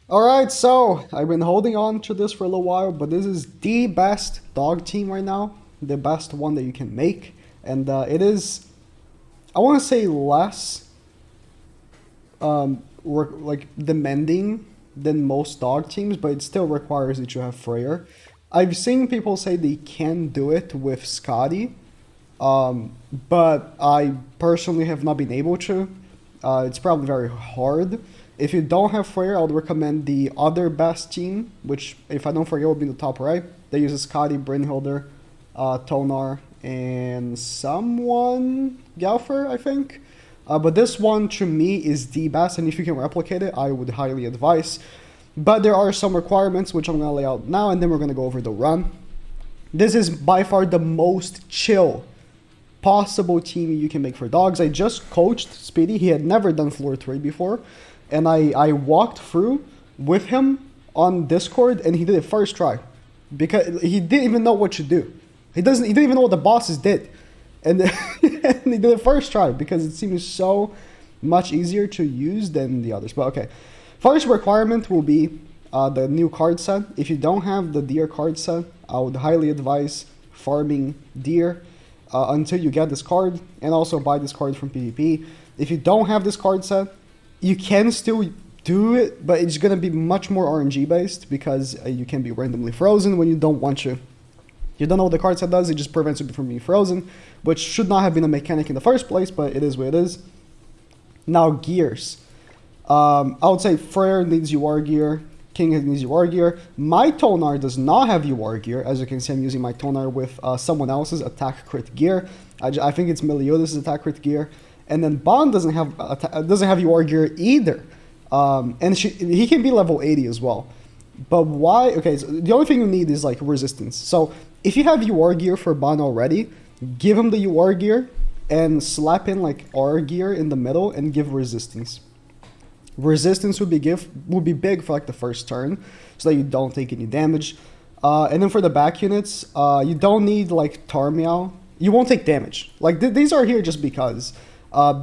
Alright, so I've been holding on to this for a little while, but this is the best dog team right now. The best one that you can make. And it is, I want to say less like demanding than most dog teams, but it still requires that you have Freyr. I've seen people say they can do it with Scotty, but I personally have not been able to. It's probably very hard. If you don't have Freyr, I would recommend the other best team, which, if I don't forget, will be in the top right. They use Scotty, Brynhilder, Tonar, and someone, Galfer, I think. But this one, to me, is the best, and if you can replicate it, I would highly advise. But there are some requirements, which I'm going to lay out now, and then we're going to go over the run. This is by far the most chill possible team you can make for dogs. I just coached Speedy. He had never done floor 3 before. And I walked through with him on Discord, and he did it first try. Because he didn't even know what to do. He didn't even know what the bosses did. And, and he did it first try because it seems so much easier to use than the others. But okay. First requirement will be the new card set. If you don't have the deer card set, I would highly advise farming deer until you get this card, and also buy this card from PvP. If you don't have this card set, you can still do it, but it's going to be much more RNG based because you can be randomly frozen when you don't want to. You don't know what the card set does, it just prevents you from being frozen, which should not have been a mechanic in the first place, but it is what it is. Now, gears. I would say Freyr needs UR gear, King needs UR gear. My Tonar does not have UR gear. As you can see, I'm using my Tonar with someone else's attack crit gear. I think it's Meliodas' attack crit gear. And then Bond doesn't have UR gear either. And he can be level 80 as well. But why? Okay, so the only thing you need is like resistance. So if you have UR gear for Bond already, give him the UR gear and slap in like R gear in the middle and give resistance. Resistance would be big for like the first turn, so that you don't take any damage. And then for the back units, you don't need like Tarmiao. You won't take damage. Like these are here just because.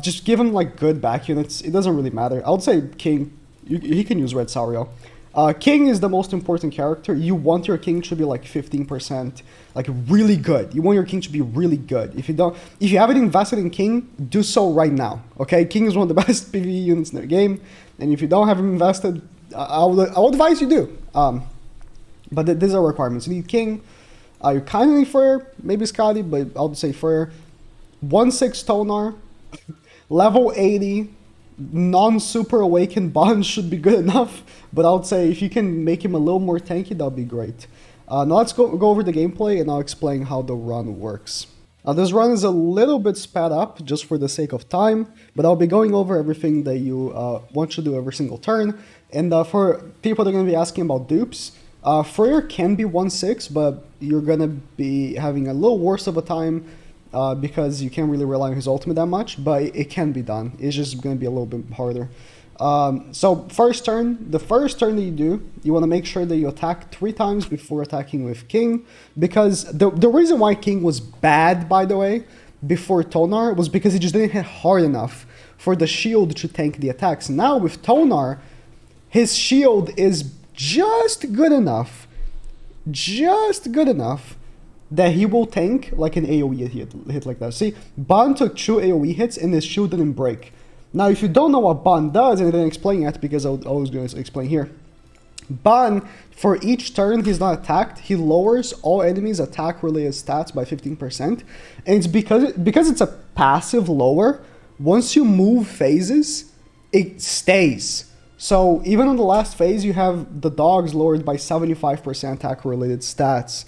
Just give him like good back units. It doesn't really matter. I would say King. He can use Red Sauriel. King is the most important character. You want your King to be like 15%, like really good. You want your King to be really good. If you haven't invested in King, do so right now. Okay, King is one of the best PvE units in the game, and if you don't have him invested, I would advise you do. But these are requirements. You need King. You kind of need Freyr, maybe Scotty, but I would say Freyr. 1/6 Tonar. Level 80 non-super awakened Bond should be good enough, but I would say if you can make him a little more tanky, that would be great. Now let's go over the gameplay, and I'll explain how the run works. This run is a little bit sped up just for the sake of time, but I'll be going over everything that you want to do every single turn. And for people that are going to be asking about dupes, Freyr can be 1/6, but you're going to be having a little worse of a time because you can't really rely on his ultimate that much, but it can be done. It's just going to be a little bit harder. So the first turn that you do, you want to make sure that you attack 3 times before attacking with King, because the reason why King was bad, by the way, before Tonar was because he just didn't hit hard enough for the shield to tank the attacks. Now with Tonar, his shield is just good enough that he will tank like an AoE hit like that. See, Bond took 2 AoE hits and his shield didn't break. Now, if you don't know what Bond does, and I didn't explain yet because I was going to explain here. Bond, for each turn he's not attacked, he lowers all enemies' attack-related stats by 15%. And it's because it's a passive lower, once you move phases, it stays. So even on the last phase, you have the dogs lowered by 75% attack-related stats.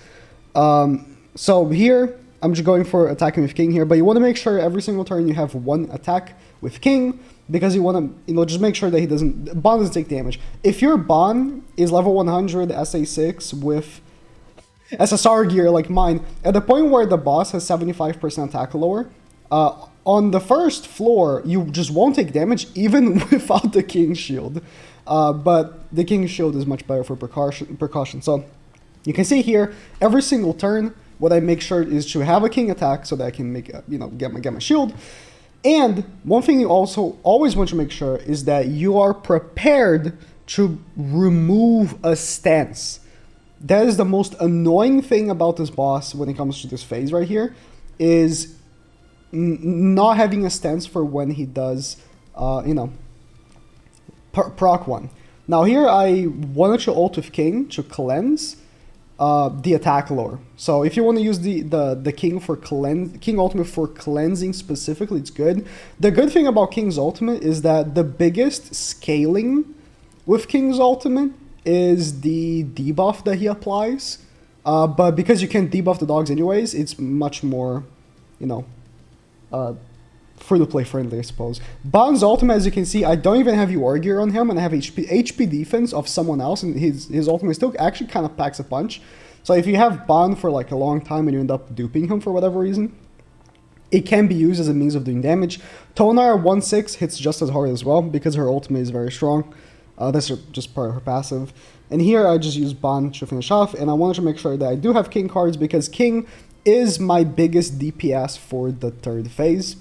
So here, I'm just going for attacking with King here, but you want to make sure every single turn you have 1 attack with King, because you want to, just make sure that Bond doesn't take damage. If your Bond is level 100 SA6 with SSR gear like mine, at the point where the boss has 75% attack lower, on the first floor, you just won't take damage even without the King shield. But the King shield is much better for precaution. So you can see here, every single turn, what I make sure is to have a King attack so that I can make get my shield. And one thing you also always want to make sure is that you are prepared to remove a stance. That is the most annoying thing about this boss when it comes to this phase right here, is not having a stance for when he does, proc 1. Now here I wanted to ult with King to cleanse the attack lore. So if you want to use the King for King ultimate for cleansing specifically, it's good. The good thing about King's ultimate is that the biggest scaling with King's ultimate is the debuff that he applies. But because you can't debuff the dogs anyways, it's much more, free-to-play friendly, I suppose. Bond's ultimate, as you can see, I don't even have War Gear on him, and I have HP defense of someone else, and his ultimate still actually kind of packs a punch. So if you have Bond for like a long time and you end up duping him for whatever reason, it can be used as a means of doing damage. Tonar 1/6 hits just as hard as well because her ultimate is very strong. That's just part of her passive. And here I just use Bond to finish off, and I wanted to make sure that I do have King cards because King is my biggest DPS for the third phase.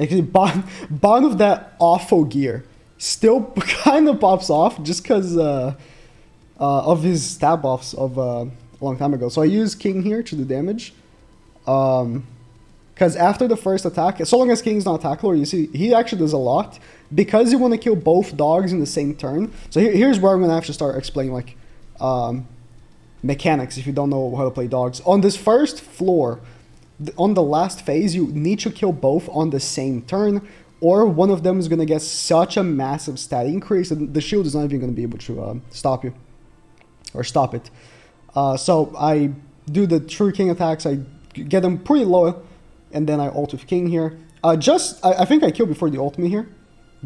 Actually, Bond of that awful gear still kind of pops off just because of his stab offs of a long time ago. So I use King here to do damage. Because after the first attack, so long as King's not attack lore, you see, he actually does a lot. Because you want to kill both dogs in the same turn. So here's where I'm going to have to start explaining, like, mechanics if you don't know how to play dogs. On this first floor, on the last phase, you need to kill both on the same turn, or one of them is going to get such a massive stat increase that the shield is not even going to be able to stop you. Or stop it. So I do the true King attacks, I get them pretty low, and then I ult with King here. I think I killed before the ultimate here,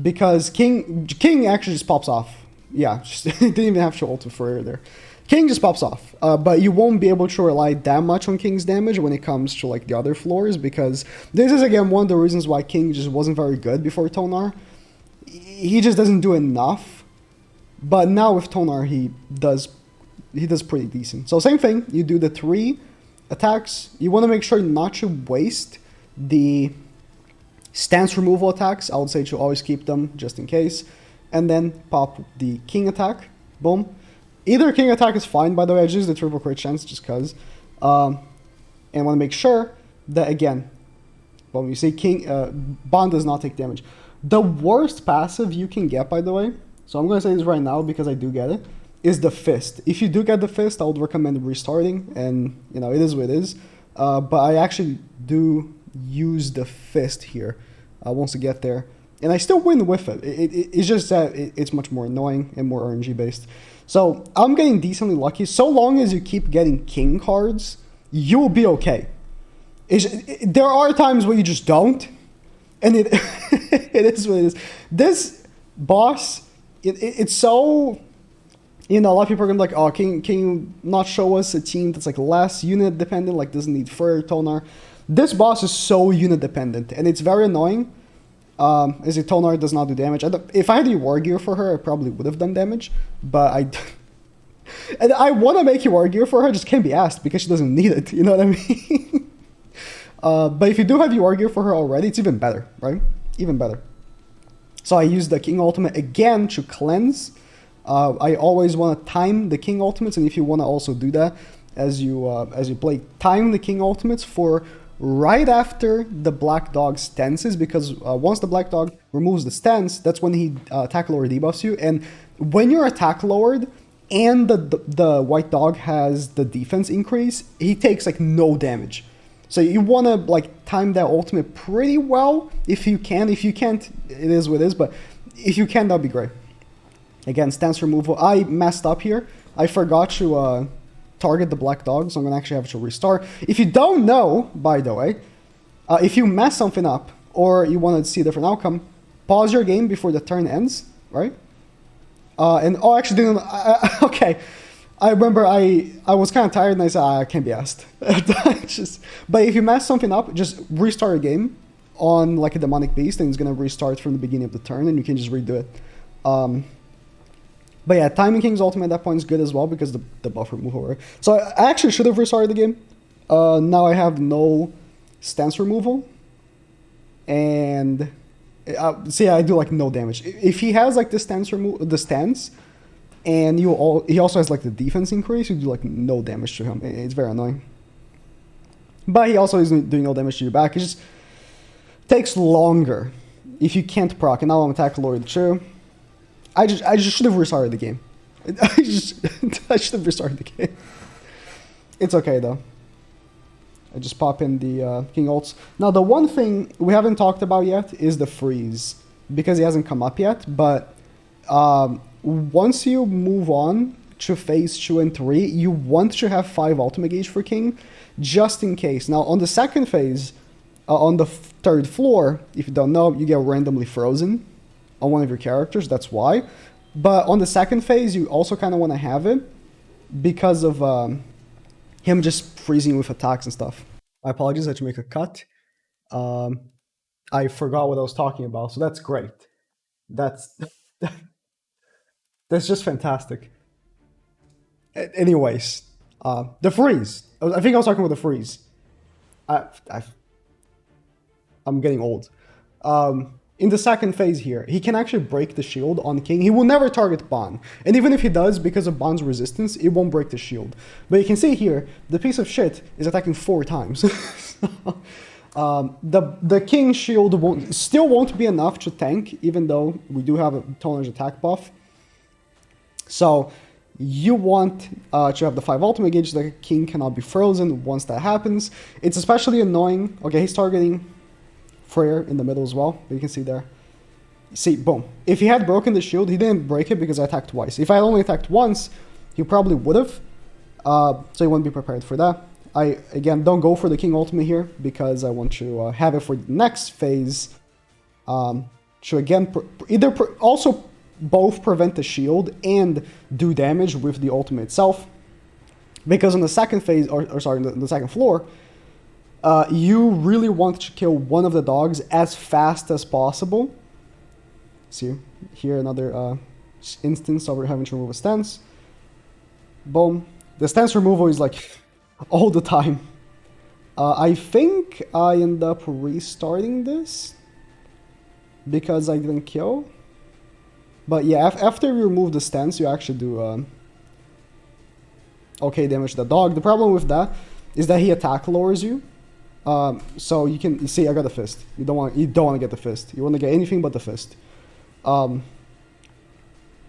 because King actually just pops off. Yeah, didn't even have to ult for there. King just pops off, but you won't be able to rely that much on King's damage when it comes to like the other floors, because this is again one of the reasons why King just wasn't very good before Tonar. He just doesn't do enough, but now with Tonar he does pretty decent. So same thing, you do the 3 attacks. You want to make sure not to waste the stance removal attacks. I would say to always keep them just in case, and then pop the King attack. Boom. Either King attack is fine, by the way. I just use the triple crit chance just because. And want to make sure that, again, when you say King, Bond does not take damage. The worst passive you can get, by the way, so I'm going to say this right now because I do get it, is the Fist. If you do get the Fist, I would recommend restarting, and, it is what it is. But I actually do use the Fist here once I get there. And I still win with it. It's just that it's much more annoying and more RNG based. So I'm getting decently lucky. So long as you keep getting King cards, you will be okay. There are times where you just don't, and it is what it is. This boss, it's so, a lot of people are gonna be like, oh, can you not show us a team that's like less unit dependent, like doesn't need Fur Tonar? This boss is so unit dependent, and it's very annoying. As a Tonar does not do damage. If I had the War Gear for her, I probably would have done damage, but and I want to make you War Gear for her, just can't be asked because she doesn't need it, you know what I mean? But if you do have the War Gear for her already, it's even better, right? Even better. So I use the King Ultimate again to cleanse. I always want to time the King Ultimates, and if you want to also do that as you play, time the King Ultimates for right after the Black Dog stances, because once the Black Dog removes the stance, that's when he attack lower debuffs you, and when you're attack lowered and the White Dog has the defense increase, he takes like no damage. So you want to like time that ultimate pretty well if you can. If you can't, it is what it is, but if you can, that'd be great. Again, stance removal. I messed up here. I forgot to target the Black Dog, so I'm going to actually have to restart. If you don't know, by the way, if you mess something up or you want to see a different outcome, pause your game before the turn ends, right? Okay. I remember I was kind of tired and I said, I can't be asked. But if you mess something up, just restart a game on like a Demonic Beast, and it's going to restart from the beginning of the turn, and you can just redo it. But yeah, timing King's ultimate at that point is good as well because the buff removal. Right? So I actually should have restarted the game. Now I have no stance removal. And See, I do like no damage. If he has like the stance, and he also has like the defense increase, you do like no damage to him. It's very annoying. But he also isn't doing no damage to your back. It just takes longer if you can't proc. And now I'm attack Lord Chu. I just should have restarted the game. I should have restarted the game. It's okay though. I just pop in the King ults. Now the one thing we haven't talked about yet is the freeze, because he hasn't come up yet. But once you move on to phase 2 and 3, you want to have 5 ultimate gauge for King, just in case. Now on the second phase, on the third floor, if you don't know, you get randomly frozen on one of your characters. That's why. But on the second phase, you also kind of want to have it because of him just freezing with attacks and stuff. My apologies, I had to make a cut. I forgot what I was talking about, so that's great. That's that's just fantastic. Anyways, the freeze. I think I was talking about the freeze. I'm getting old. In the second phase here, he can actually break the shield on King. He will never target Ban. And even if he does, because of Ban's resistance, it won't break the shield. But you can see here, the piece of shit is attacking 4 times. The King shield still won't be enough to tank, even though we do have a Toner's attack buff. So you want to have the 5 ultimate gauge so the King cannot be frozen once that happens. It's especially annoying. Okay, he's targeting Freyr in the middle as well, but you can see there. See, boom. If he had broken the shield, he didn't break it because I attacked twice. If I had only attacked once, he probably would have. So you want to be prepared for that. I, again, don't go for the King ultimate here because I want to have it for the next phase. To again, also both prevent the shield and do damage with the ultimate itself. Because on the second phase, or sorry, the second floor, you really want to kill one of the dogs as fast as possible. See, here another instance of having to remove a stance. Boom. The stance removal is like all the time. I think I end up restarting this because I didn't kill. But yeah, after you remove the stance, you actually do okay damage to the dog. The problem with that is that he attack lowers you. So you see I got the fist. You don't want to get the fist. You want to get anything but the fist.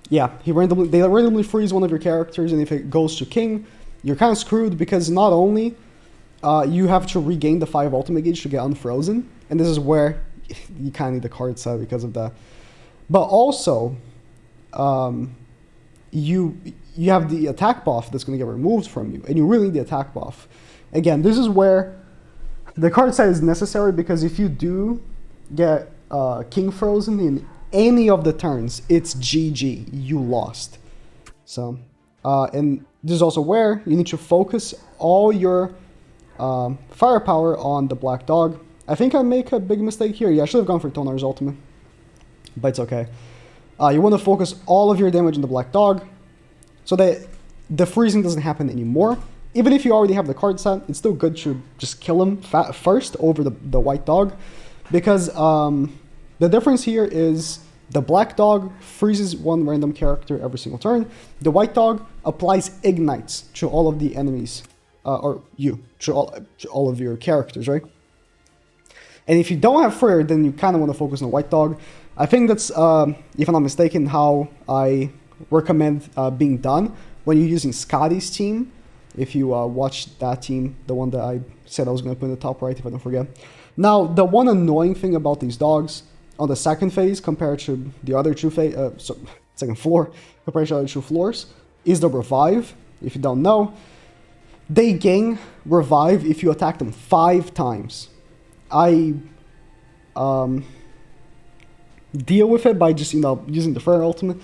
Yeah, they randomly freeze one of your characters, and if it goes to King, you're kind of screwed because not only you have to regain the 5 ultimate gauge to get unfrozen, and this is where you kind of need the card set because of that. But also, you have the attack buff that's going to get removed from you, and you really need the attack buff. Again, this is where the card set is necessary, because if you do get King frozen in any of the turns, it's GG. You lost. So, and this is also where you need to focus all your firepower on the Black Dog. I think I make a big mistake here. Yeah, I should have gone for Tonar's ultimate, but it's okay. You want to focus all of your damage on the Black Dog so that the freezing doesn't happen anymore. Even if you already have the card set, it's still good to just kill him first over the White Dog, because the difference here is the Black Dog freezes one random character every single turn. The White Dog applies ignites to all of the enemies, to all of your characters, right? And if you don't have Freyr, then you kind of want to focus on the White Dog. I think that's, if I'm not mistaken, how I recommend being done when you're using Scotty's team. If you watch that team, the one that I said I was going to put in the top right, if I don't forget. Now, the one annoying thing about these dogs on the second phase compared to the other second floor, compared to the other 2 floors, is the revive. If you don't know, they gain revive if you attack them 5 times. I deal with it by just, using the Freyr ultimate.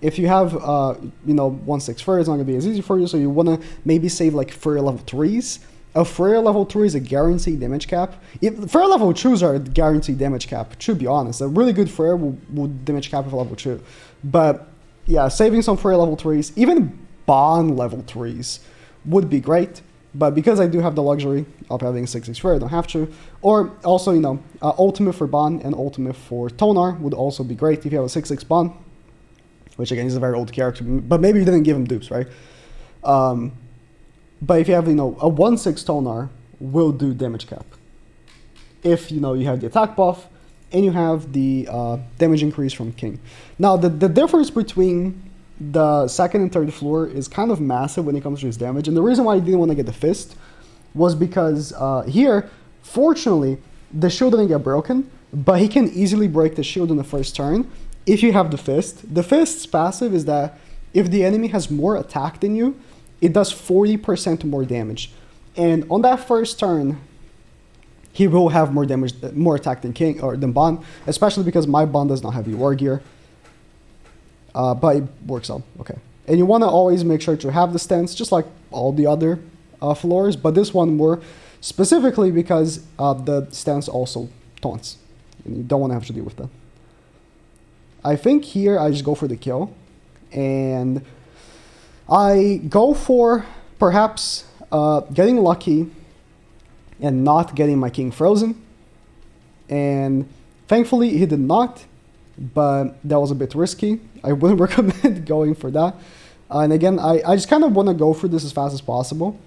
If you have, 1/6 Freyr, it's not going to be as easy for you, so you want to maybe save, like, Freyr level 3s. A Freyr level 3 is a guaranteed damage cap. Freyr level 2s are a guaranteed damage cap, to be honest. A really good Freyr will damage cap with level 2. But, yeah, saving some Freyr level 3s, even Ban level 3s, would be great. But because I do have the luxury of having 6/6 Fire, I don't have to. Or also, ultimate for Ban and ultimate for Tonar would also be great if you have a 6/6 Ban, which again is a very old character, but maybe you didn't give him dupes, right? But if you have, a 1/6 Tonar, will do damage cap. If, you have the attack buff, and you have the damage increase from King. Now, the difference between the second and third floor is kind of massive when it comes to his damage, and the reason why I didn't want to get the fist was because here, fortunately, the shield didn't get broken, but he can easily break the shield in the first turn if you have the fist. The fist's passive is that if the enemy has more attack than you, it does 40% more damage, and on that first turn, he will have more damage, more attack than King or than Ban, especially because my Ban does not have the war gear. But it works out okay. And you want to always make sure to have the stance, just like all the other floors, but this one more specifically because the stance also taunts, and you don't want to have to deal with that. I think here I just go for the kill, and I go for perhaps getting lucky and not getting my King frozen, and thankfully he did not, but that was a bit risky. I wouldn't recommend going for that. And again, I just kind of want to go for this as fast as possible,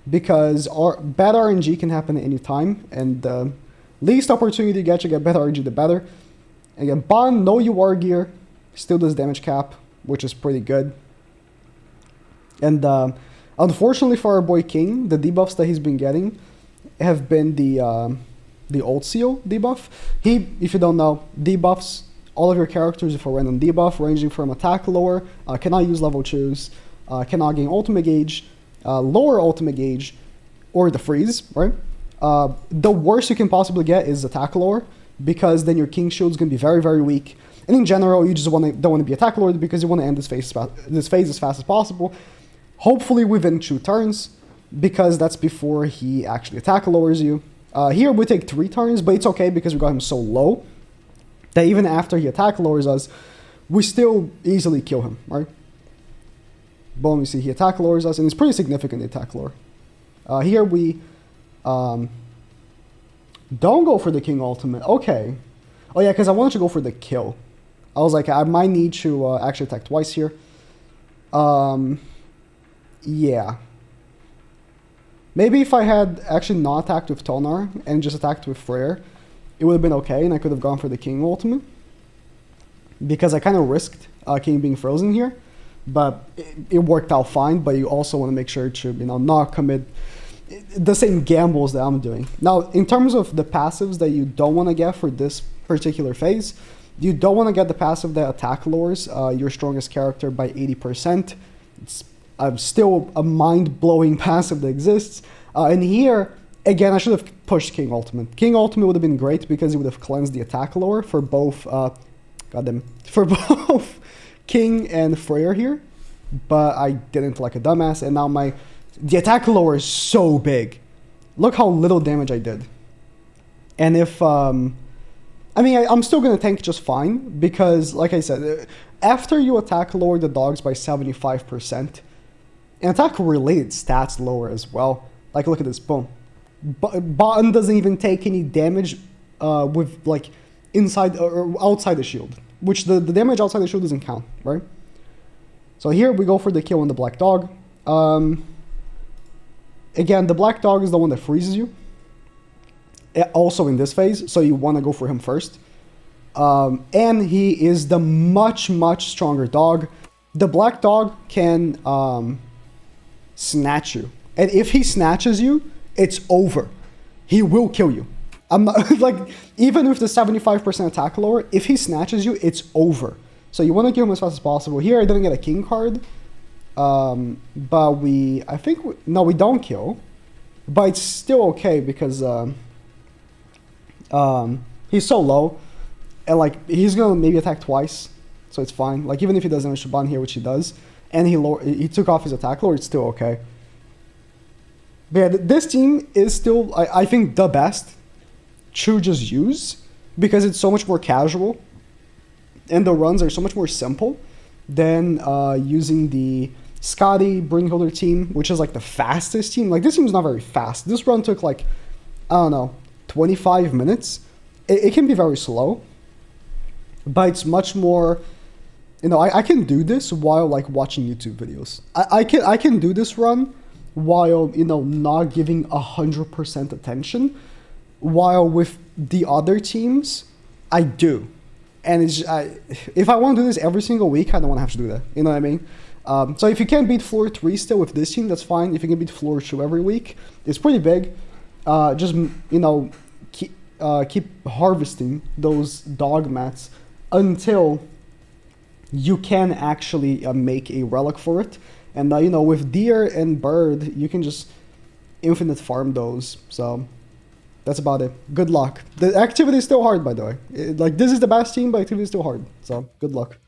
because bad RNG can happen at any time, and the least opportunity you get to get bad RNG, the better. Again, Ban, no UR gear, still does damage cap, which is pretty good. And unfortunately for our boy King, the debuffs that he's been getting have been the old seal debuff. If you don't know, debuffs all of your characters with a random debuff ranging from attack lower, cannot use level 2s, cannot gain ultimate gauge, lower ultimate gauge, or the freeze, right? The worst you can possibly get is attack lower, because then your King shield is going to be very, very weak. And in general, you just don't want to be attack lowered because you want to end this phase as fast as possible. Hopefully within 2 turns, because that's before he actually attack lowers you. Here we take 3 turns, but it's okay because we got him so low that even after he attack lowers us, we still easily kill him, right? Boom, you see he attack lowers us, and it's pretty significant, the attack lower. Here we don't go for the King ultimate. Okay. Oh yeah, because I wanted to go for the kill. I was like, I might need to actually attack twice here. Yeah. Maybe if I had actually not attacked with Tonar and just attacked with Freyr, it would have been okay, and I could have gone for the King ultimate. Because I kind of risked King being frozen here, but it worked out fine, but you also want to make sure to, not commit the same gambles that I'm doing. Now, in terms of the passives that you don't want to get for this particular phase, you don't want to get the passive that attack lowers your strongest character by 80%. It's still a mind-blowing passive that exists. And here, again, I should have pushed King Ultimate. King Ultimate would have been great because it would have cleansed the attack lower for both, for both King and Freyr here. But I didn't, like a dumbass, and now the attack lower is so big. Look how little damage I did. And if, I'm still going to tank just fine, because, like I said, after you attack lower the dogs by 75%, and attack-related stats lower as well. Like, look at this, boom. Bottom doesn't even take any damage with, like, inside or outside the shield, which the damage outside the shield doesn't count, right? So here we go for the kill on the Black Dog. Again, the Black Dog is the one that freezes you. Also in this phase, so you want to go for him first. And he is the much, much stronger dog. The Black Dog can snatch you. And if he snatches you, it's over. He will kill you. I'm not, like, even with the 75% attack lower, if he snatches you, it's over. So you want to kill him as fast as possible. Here I didn't get a King card. But we don't kill. But it's still okay because he's so low. And, like, he's going to maybe attack twice. So it's fine. Like, even if he doesn't damage to Ban here, which he does, and he took off his attack lower, it's still okay. But yeah, this team is still, I think, the best to just use, because it's so much more casual, and the runs are so much more simple than using the Scotty, Brinkholder team, which is like the fastest team. Like this team's not very fast. This run took like, I don't know, 25 minutes. It can be very slow, but it's much more, you know, I can do this while like watching YouTube videos. I can do this run while, you know, not giving 100% attention, while with the other teams, I do. And it's, if I want to do this every single week, I don't want to have to do that. You know what I mean? So if you can't beat floor 3 still with this team, that's fine. If you can beat floor 2 every week, it's pretty big. Just, you know, keep harvesting those dog mats until you can actually make a relic for it. And, you know, with deer and bird, you can just infinite farm those. So that's about it. Good luck. The activity is still hard, by the way. Like, this is the best team, but activity is still hard. So good luck.